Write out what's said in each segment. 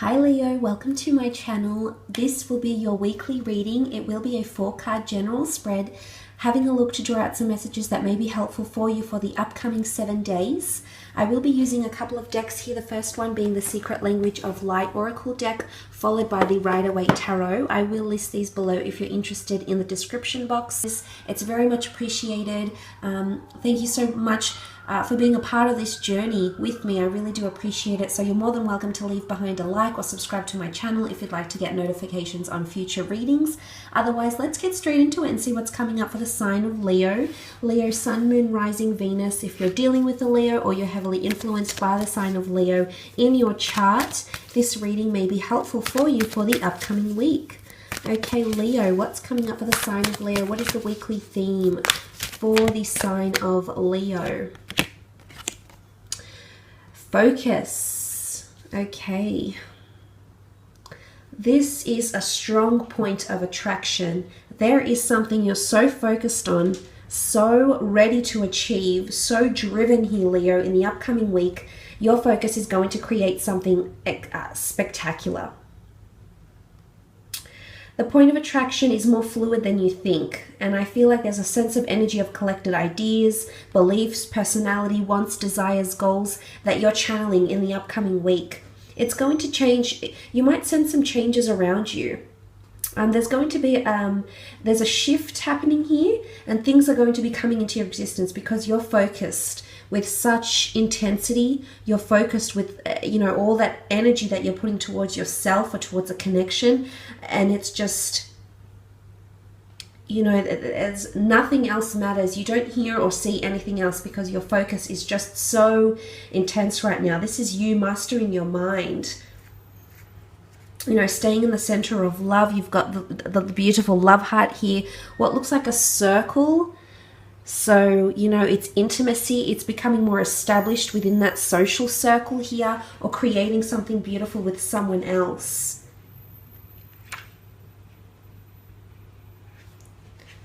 Hi Leo, welcome to my channel. This will be your weekly reading. It will be a 4-card general spread, having a look to draw out some messages that may be helpful for you for the upcoming 7 days. I will be using a couple of decks here, the first one being the Secret Language of Light Oracle deck, followed by the Rider-Waite Tarot. I will list these below if you're interested in the description box. It's very much appreciated. Thank you so much for being a part of this journey with me. I really do appreciate it. So you're more than welcome to leave behind a like or subscribe to my channel if you'd like to get notifications on future readings. Otherwise, let's get straight into it and see what's coming up for the sign of Leo. Leo, Sun, Moon, Rising, Venus. If you're dealing with a Leo or you're heavily influenced by the sign of Leo in your chart, this reading may be helpful for you for the upcoming week. Okay, Leo, what's coming up for the sign of Leo? What is the weekly theme for the sign of Leo? Focus. Okay. This is a strong point of attraction. There is something you're so focused on, so ready to achieve, so driven here, Leo, in the upcoming week. Your focus is going to create something spectacular. The point of attraction is more fluid than you think, and I feel like there's a sense of energy of collected ideas, beliefs, personality, wants, desires, goals that you're channeling in the upcoming week. It's going to change. You might sense some changes around you. There's going to be there's a shift happening here, and things are going to be coming into your existence because you're focused with such intensity. You're focused with all that energy that you're putting towards yourself or towards a connection, and it's just there's nothing else matters. You don't hear or see anything else because your focus is just so intense right now. This is you mastering your mind. Staying in the center of love. You've got the beautiful love heart here. What looks like a circle. So, it's intimacy. It's becoming more established within that social circle here, or creating something beautiful with someone else.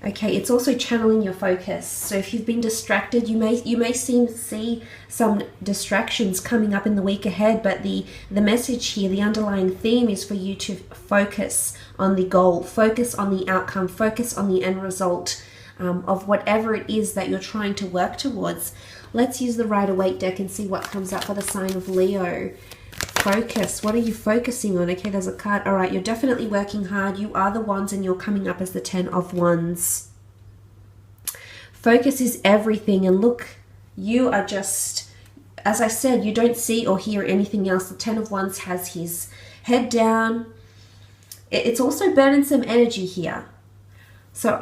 Okay, it's also channeling your focus. So if you've been distracted, you may see some distractions coming up in the week ahead, but the message here, the underlying theme is for you to focus on the goal, focus on the outcome, focus on the end result of whatever it is that you're trying to work towards. Let's use the Rider-Waite deck and see what comes up for the sign of Leo. Focus. What are you focusing on? Okay, there's a card. All right, you're definitely working hard. You are the Wands, and you're coming up as the 10 of Wands. Focus is everything. And look, you are just, as I said, you don't see or hear anything else. The 10 of Wands has his head down. It's also burning some energy here. So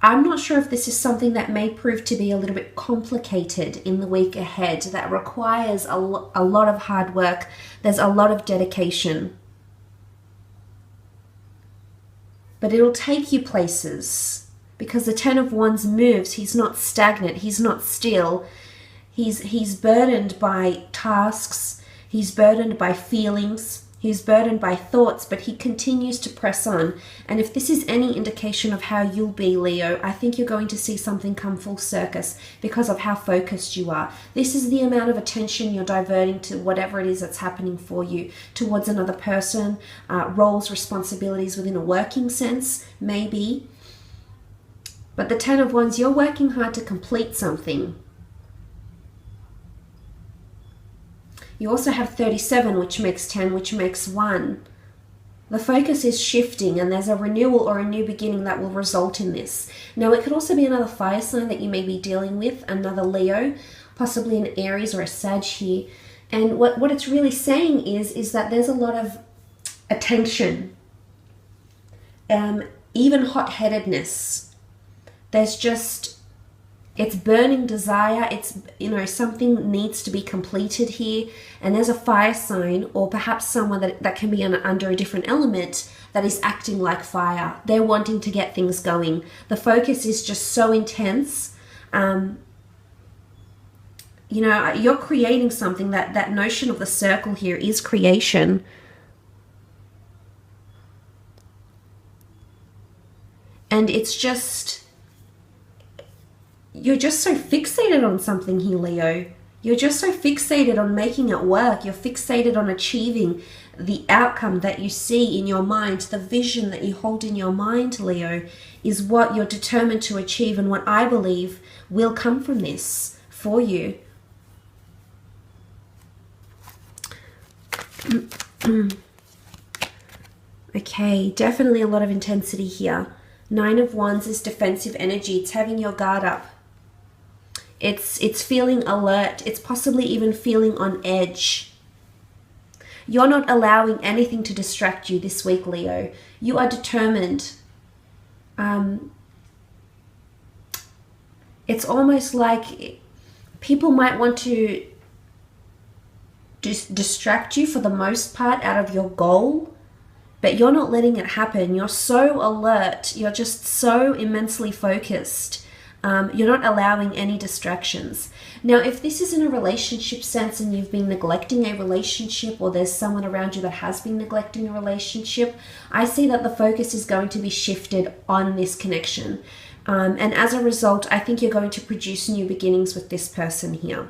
I'm not sure if this is something that may prove to be a little bit complicated in the week ahead, that requires a lot of hard work. There's a lot of dedication. But it'll take you places because the 10 of Wands moves. He's not stagnant. He's not still. He's burdened by tasks. He's burdened by feelings. He's burdened by thoughts, but he continues to press on. And if this is any indication of how you'll be, Leo, I think you're going to see something come full circus because of how focused you are. This is the amount of attention you're diverting to whatever it is that's happening for you, towards another person, roles, responsibilities within a working sense, maybe. But the 10 of Wands, you're working hard to complete something. You also have 37, which makes 10, which makes 1. The focus is shifting, and there's a renewal or a new beginning that will result in this. Now, it could also be another fire sign that you may be dealing with, another Leo, possibly an Aries or a Sag here. And what it's really saying is that there's a lot of attention, even hot-headedness. There's just... it's burning desire. It's, something needs to be completed here. And there's a fire sign, or perhaps someone that can be under a different element that is acting like fire. They're wanting to get things going. The focus is just so intense. You're creating something. That notion of the circle here is creation. And it's just... you're just so fixated on something here, Leo. You're just so fixated on making it work. You're fixated on achieving the outcome that you see in your mind. The vision that you hold in your mind, Leo, is what you're determined to achieve, and what I believe will come from this for you. Okay, definitely a lot of intensity here. 9 of Wands is defensive energy. It's having your guard up. It's feeling alert. It's possibly even feeling on edge. You're not allowing anything to distract you this week, Leo. You are determined. It's almost like people might want to distract you for the most part out of your goal, but you're not letting it happen. You're so alert. You're just so immensely focused. You're not allowing any distractions. Now, if this is in a relationship sense and you've been neglecting a relationship, or there's someone around you that has been neglecting a relationship, I see that the focus is going to be shifted on this connection. And as a result, I think you're going to produce new beginnings with this person here.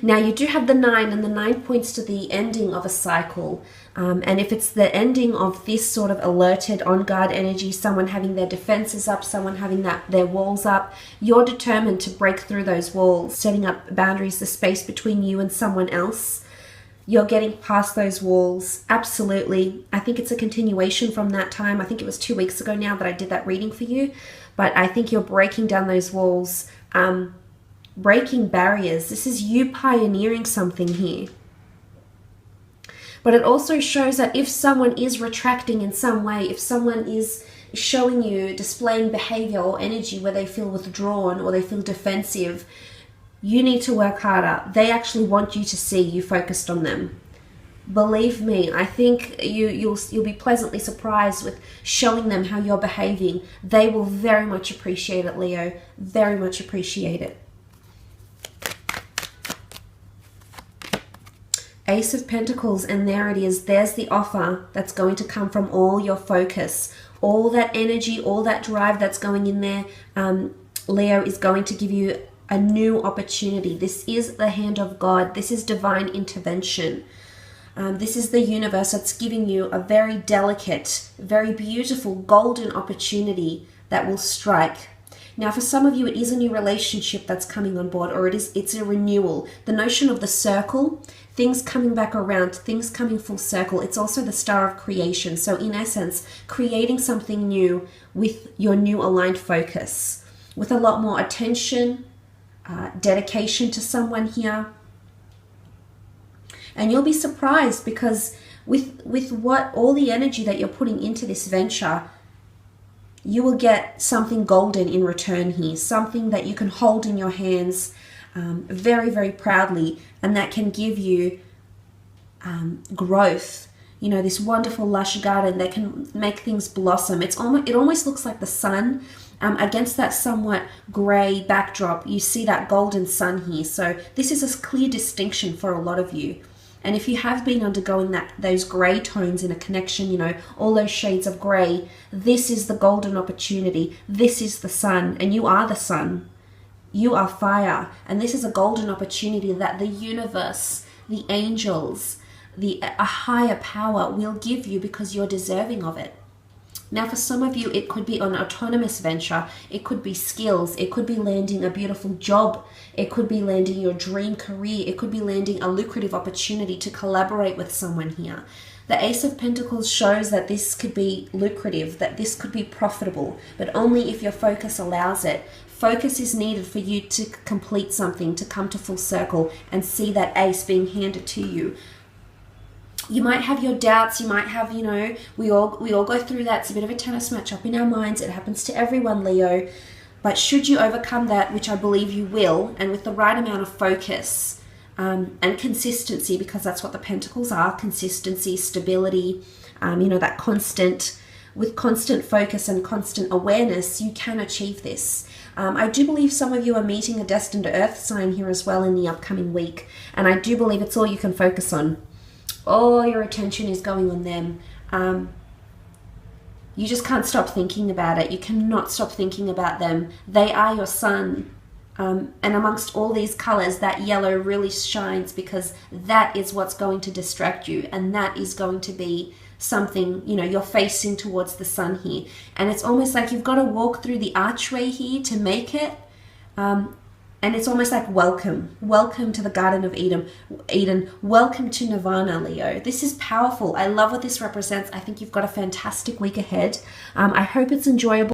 Now, you do have the 9, and the 9 points to the ending of a cycle. And if it's the ending of this sort of alerted, on guard energy, someone having their defenses up, someone having their walls up, you're determined to break through those walls, setting up boundaries, the space between you and someone else. You're getting past those walls. Absolutely. I think it's a continuation from that time. I think it was 2 weeks ago now that I did that reading for you. But I think you're breaking down those walls, breaking barriers. This is you pioneering something here. But it also shows that if someone is retracting in some way, if someone is showing you, displaying behavior or energy where they feel withdrawn or they feel defensive, you need to work harder. They actually want you to see you focused on them. Believe me, I think you'll be pleasantly surprised with showing them how you're behaving. They will very much appreciate it, Leo. Very much appreciate it. Ace of Pentacles, and there it is. There's the offer that's going to come from all your focus. All that energy, all that drive that's going in there, Leo, is going to give you a new opportunity. This is the hand of God. This is divine intervention. This is the universe that's giving you a very delicate, very beautiful, golden opportunity that will strike. Now, for some of you, it is a new relationship that's coming on board, or it's a renewal. The notion of the circle, things coming back around, things coming full circle. It's also the star of creation. So in essence, creating something new with your new aligned focus, with a lot more attention, dedication to someone here. And you'll be surprised, because with what all the energy that you're putting into this venture, you will get something golden in return here, something that you can hold in your hands very, very proudly, and that can give you growth. You know, this wonderful lush garden that can make things blossom. It almost looks like the sun. Against that somewhat grey backdrop, you see that golden sun here. So this is a clear distinction for a lot of you. And if you have been undergoing those grey tones in a connection, you know, all those shades of grey, this is the golden opportunity. This is the sun, and you are the sun. You are fire, and this is a golden opportunity that the universe, the angels, a higher power will give you because you're deserving of it. Now, for some of you, it could be an autonomous venture. It could be skills. It could be landing a beautiful job. It could be landing your dream career. It could be landing a lucrative opportunity to collaborate with someone here. The Ace of Pentacles shows that this could be lucrative, that this could be profitable, but only if your focus allows it. Focus is needed for you to complete something, to come to full circle and see that ace being handed to you. You might have your doubts, you might have, you know, we all go through that. It's a bit of a tennis match up in our minds. It happens to everyone, Leo. But should you overcome that, which I believe you will, and with the right amount of focus and consistency, because that's what the Pentacles are, consistency, stability, you know, that with constant focus and constant awareness, you can achieve this. I do believe some of you are meeting a destined earth sign here as well in the upcoming week. And I do believe it's all you can focus on. All your attention is going on them. You just can't stop thinking about it. You cannot stop thinking about them. They are your sun. And amongst all these colors, that yellow really shines, because that is what's going to distract you, and that is going to be something, you know, you're facing towards the sun here. And it's almost like you've got to walk through the archway here to make it. And it's almost like welcome to the Garden of Eden, welcome to Nirvana, Leo. This is powerful. I love what this represents. I think you've got a fantastic week ahead. I hope it's enjoyable.